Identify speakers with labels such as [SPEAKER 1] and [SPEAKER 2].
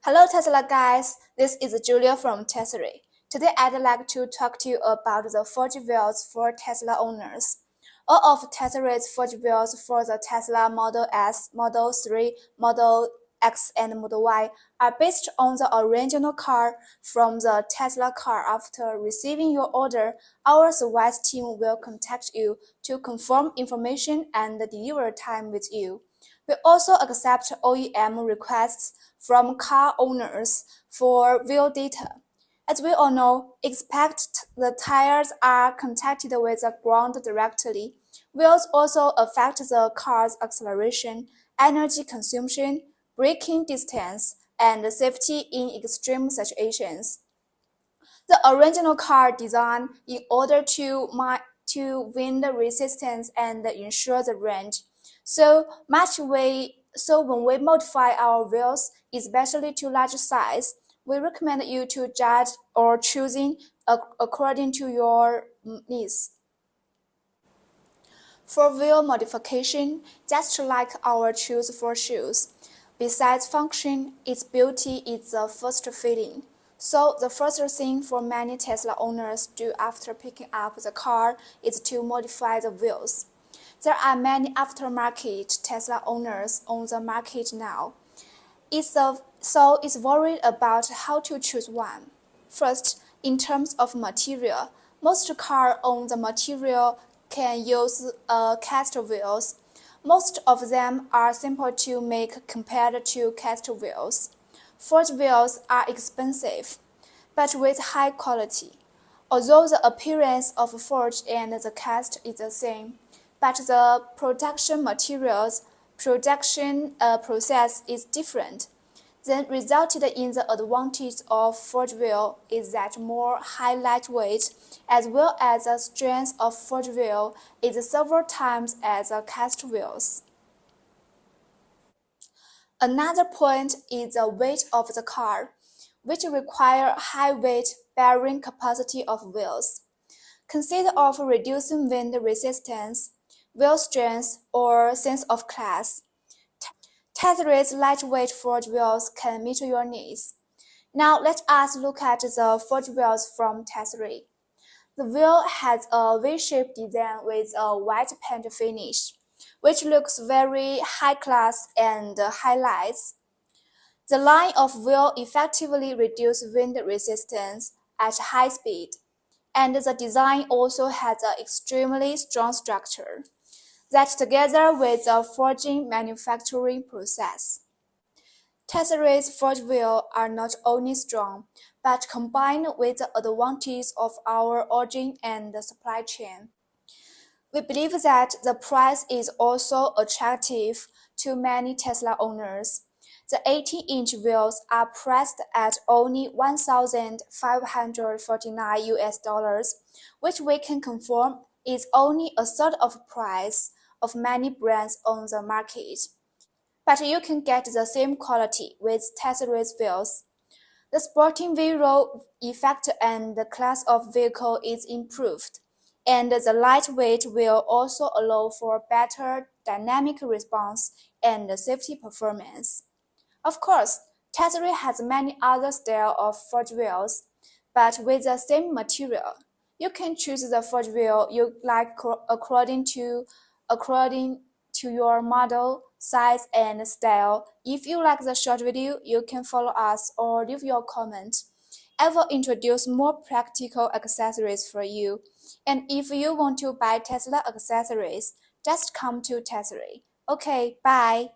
[SPEAKER 1] Hello Tesla guys, this is Julia from Tesla. Today I'd like to talk to you about the Forge wheels for Tesla owners. All of Tesla's Forge wheels for the Tesla Model S, Model 3, Model X, and Model Y are based on the original car from the Tesla car. After receiving your order, our service team will contact you to confirm information and delivery time with you. We also accept OEM requests from car owners for wheel data. As we all know, expect the tires are contacted with the ground directly. Wheels also affect the car's acceleration, energy consumption, braking distance, and safety in extreme situations. The original car designed in order to wind resistance and ensure the range. So when we modify our wheels, especially to large size, we recommend you to judge or choosing according to your needs. For wheel modification, just like our shoes for shoes, besides function, its beauty is the first feeling. So the first thing for many Tesla owners do after picking up the car is to modify the wheels. There are many aftermarket Tesla owners on the market now. So it's worried about how to choose one. First, in terms of material, most cars on the material can use cast wheels. Most of them are simple to make compared to cast wheels. Forged wheels are expensive, but with high quality. Although the appearance of forged and the cast is the same, but the production process is different. Then resulted in the advantage of forged wheel is that more high lightweight, as well as the strength of forged wheel is several times as the cast wheels. Another point is the weight of the car, which require high weight bearing capacity of wheels. Consider of reducing wind resistance, wheel strength, or sense of class. Tesla's lightweight forged wheels can meet your needs. Now let us look at the forged wheels from Tesla. The wheel has a V-shaped design with a white paint finish, which looks very high-class and highlights. The line of wheel effectively reduces wind resistance at high speed, and the design also has an extremely strong structure that together with the forging manufacturing process. Tesla's forged wheels are not only strong, but combined with the advantage of our origin and supply chain. We believe that the price is also attractive to many Tesla owners. The 18-inch wheels are priced at only $1,549, which we can confirm is only a third of price of many brands on the market. But you can get the same quality with Tesla's wheels. The sporting V-roll effect and the class of vehicle is improved, and the lightweight will also allow for better dynamic response and safety performance. Of course, Tesla has many other styles of forged wheels, but with the same material. You can choose the forged wheel you like according to your model, size, and style. If you like the short video, you can follow us or leave your comment. I will introduce more practical accessories for you. And if you want to buy Tesla accessories, just come to Tesla. Okay, bye.